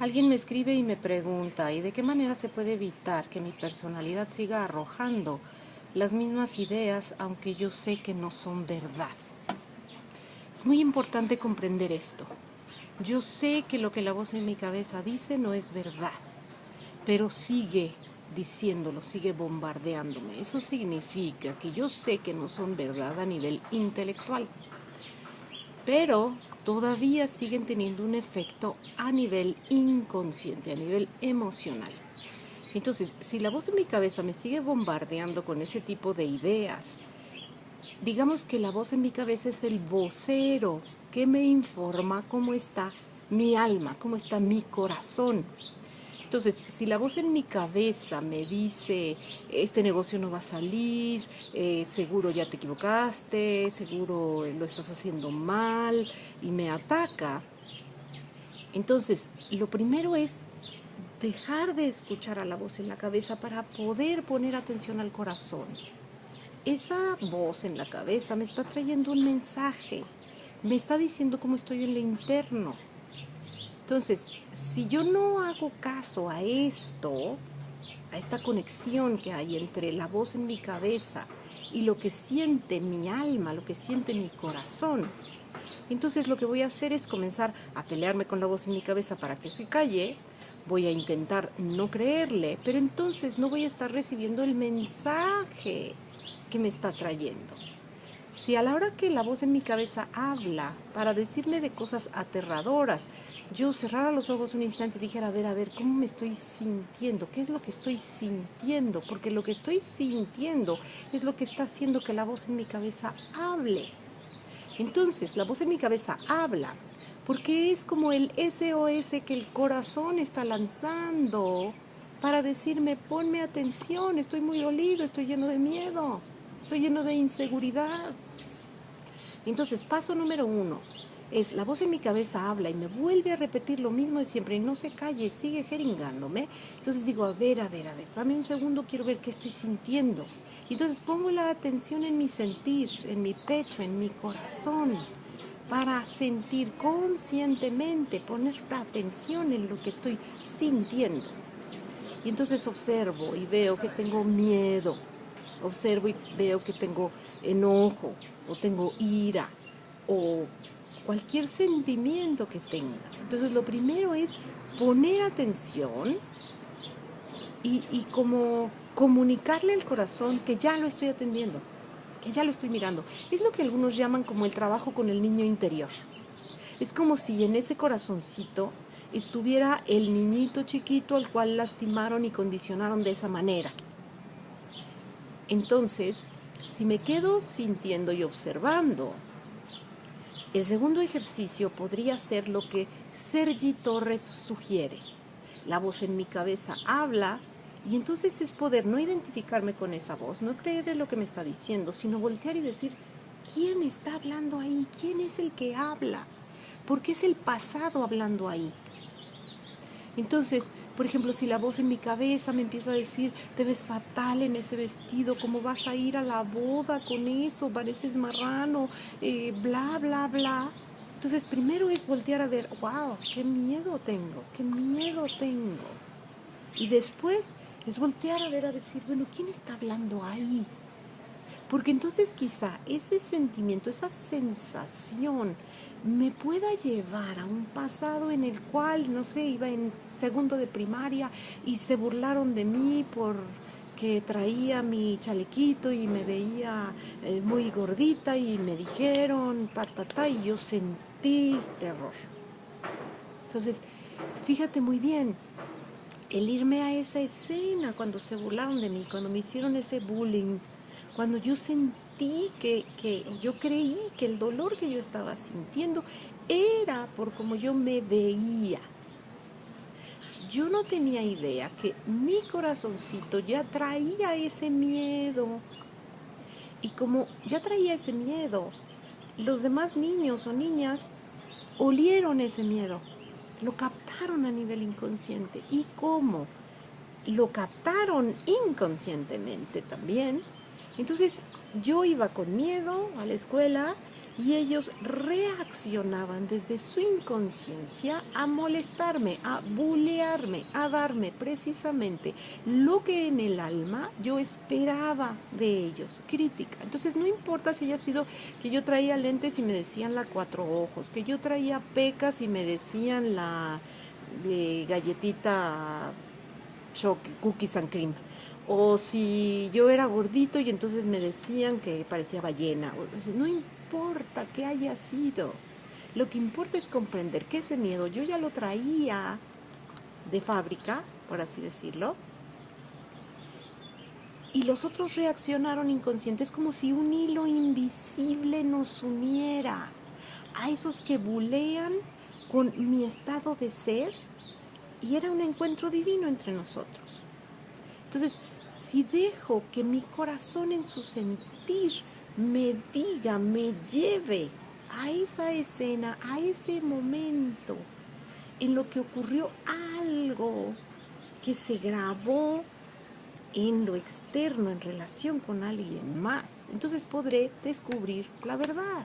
Alguien me escribe y me pregunta, ¿y de qué manera se puede evitar que mi personalidad siga arrojando las mismas ideas, aunque yo sé que no son verdad? Es muy importante comprender esto. Yo sé que lo que la voz en mi cabeza dice no es verdad, pero sigue diciéndolo, sigue bombardeándome. Eso significa que yo sé que no son verdad a nivel intelectual, pero todavía siguen teniendo un efecto a nivel inconsciente, a nivel emocional. Entonces, si la voz en mi cabeza me sigue bombardeando con ese tipo de ideas, digamos que la voz en mi cabeza es el vocero que me informa cómo está mi alma, cómo está mi corazón. Entonces, si la voz en mi cabeza me dice, este negocio no va a salir, seguro ya te equivocaste, seguro lo estás haciendo mal, y me ataca, entonces lo primero es dejar de escuchar a la voz en la cabeza para poder poner atención al corazón. Esa voz en la cabeza me está trayendo un mensaje, me está diciendo cómo estoy en lo interno. Entonces, si yo no hago caso a esto, a esta conexión que hay entre la voz en mi cabeza y lo que siente mi alma, lo que siente mi corazón, entonces lo que voy a hacer es comenzar a pelearme con la voz en mi cabeza para que se calle. Voy a intentar no creerle, pero entonces no voy a estar recibiendo el mensaje que me está trayendo. Si a la hora que la voz en mi cabeza habla para decirme de cosas aterradoras, yo cerrara los ojos un instante y dijera, a ver, ¿cómo me estoy sintiendo? ¿Qué es lo que estoy sintiendo? Porque lo que estoy sintiendo es lo que está haciendo que la voz en mi cabeza hable. Entonces, la voz en mi cabeza habla, porque es como el SOS que el corazón está lanzando para decirme, ponme atención, estoy muy dolido, estoy lleno de miedo, estoy lleno de inseguridad. Entonces, paso número 1 es la voz en mi cabeza habla y me vuelve a repetir lo mismo de siempre y no se calle, sigue jeringándome. Entonces digo, a ver, dame un segundo, quiero ver qué estoy sintiendo. Y entonces pongo la atención en mi sentir, en mi pecho, en mi corazón, para sentir conscientemente, poner la atención en lo que estoy sintiendo. Y entonces observo y veo que tengo miedo, observo y veo que tengo enojo o tengo ira o cualquier sentimiento que tenga. Entonces lo primero es poner atención y como comunicarle al corazón que ya lo estoy atendiendo, que ya lo estoy mirando. Es lo que algunos llaman como el trabajo con el niño interior. Es como si en ese corazoncito estuviera el niñito chiquito al cual lastimaron y condicionaron de esa manera. Entonces, si me quedo sintiendo y observando, el segundo ejercicio podría ser lo que Sergi Torres sugiere. La voz en mi cabeza habla y entonces es poder no identificarme con esa voz, no creerle lo que me está diciendo, sino voltear y decir, ¿quién está hablando ahí? ¿Quién es el que habla? ¿Por qué es el pasado hablando ahí? Entonces, por ejemplo, si la voz en mi cabeza me empieza a decir, te ves fatal en ese vestido, ¿cómo vas a ir a la boda con eso? Pareces marrano, bla, bla, bla. Entonces, primero es voltear a ver, wow, qué miedo tengo, qué miedo tengo. Y después es voltear a ver, a decir, bueno, ¿quién está hablando ahí? Porque entonces quizá ese sentimiento, esa sensación me pueda llevar a un pasado en el cual, no sé, iba en segundo de primaria y se burlaron de mí porque traía mi chalequito y me veía muy gordita y me dijeron y yo sentí terror. Entonces, fíjate muy bien, el irme a esa escena cuando se burlaron de mí, cuando me hicieron ese bullying, cuando yo sentí que yo creí que el dolor que yo estaba sintiendo era por cómo yo me veía. Yo no tenía idea que mi corazoncito ya traía ese miedo. Y como ya traía ese miedo, los demás niños o niñas olieron ese miedo, lo captaron a nivel inconsciente. ¿Y cómo? Lo captaron inconscientemente también. Entonces yo iba con miedo a la escuela Y ellos reaccionaban desde su inconsciencia a molestarme, a bulearme, a darme precisamente lo que en el alma yo esperaba de ellos, crítica. Entonces no importa si haya sido que yo traía lentes y me decían la cuatro ojos, que yo traía pecas y me decían la galletita cookies and cream, o si yo era gordito y entonces me decían que parecía ballena. No importa qué haya sido, lo que importa es comprender que ese miedo yo ya lo traía de fábrica, por así decirlo, y los otros reaccionaron inconscientes como si un hilo invisible nos uniera a esos que bulean con mi estado de ser, y era un encuentro divino entre nosotros. Entonces, si dejo que mi corazón en su sentir me diga, me lleve a esa escena, a ese momento en lo que ocurrió algo que se grabó en lo externo, en relación con alguien más, entonces podré descubrir la verdad.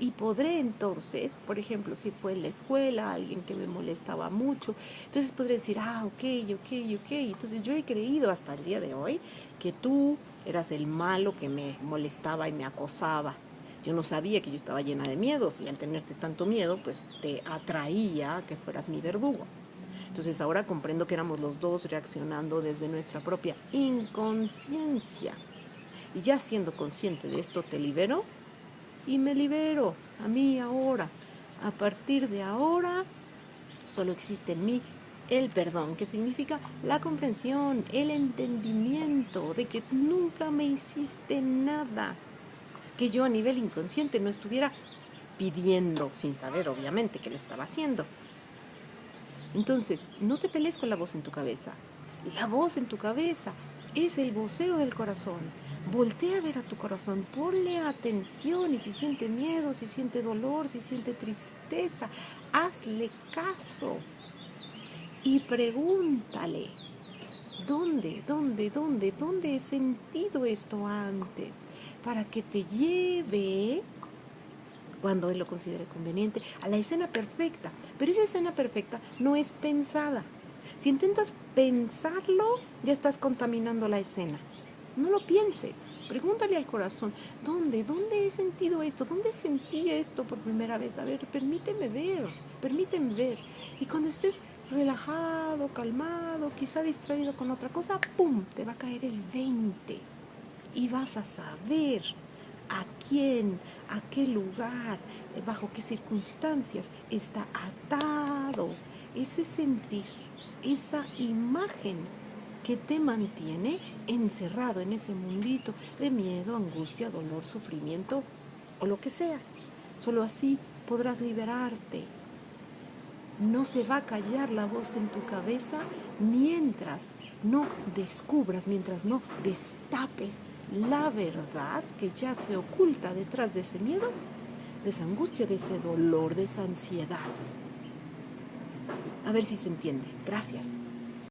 Y podré entonces, por ejemplo, si fue en la escuela, alguien que me molestaba mucho, entonces podré decir, ok. Entonces yo he creído hasta el día de hoy que tú eras el malo que me molestaba y me acosaba. Yo no sabía que yo estaba llena de miedos, y al tenerte tanto miedo, pues te atraía a que fueras mi verdugo. Entonces ahora comprendo que éramos los dos reaccionando desde nuestra propia inconsciencia. Y ya siendo consciente de esto, te libero y me libero a mí ahora. A partir de ahora, solo existe en mí el perdón, que significa la comprensión, el entendimiento de que nunca me hiciste nada, que yo a nivel inconsciente no estuviera pidiendo, sin saber obviamente que lo estaba haciendo. Entonces, no te pelees con la voz en tu cabeza. La voz en tu cabeza es el vocero del corazón. Voltea a ver a tu corazón, ponle atención, y si siente miedo, si siente dolor, si siente tristeza, hazle caso y pregúntale, ¿dónde he sentido esto antes? Para que te lleve, cuando él lo considere conveniente, a la escena perfecta. Pero esa escena perfecta no es pensada. Si intentas pensarlo, ya estás contaminando la escena. No lo pienses, pregúntale al corazón, ¿dónde he sentido esto? ¿Dónde sentí esto por primera vez? A ver, permíteme ver. Y cuando estés relajado, calmado, quizá distraído con otra cosa, ¡pum!, te va a caer el 20 y vas a saber a quién, a qué lugar, bajo qué circunstancias está atado ese sentir, esa imagen que te mantiene encerrado en ese mundito de miedo, angustia, dolor, sufrimiento o lo que sea. Solo así podrás liberarte. No se va a callar la voz en tu cabeza mientras no descubras, mientras no destapes la verdad que ya se oculta detrás de ese miedo, de esa angustia, de ese dolor, de esa ansiedad. A ver si se entiende. Gracias.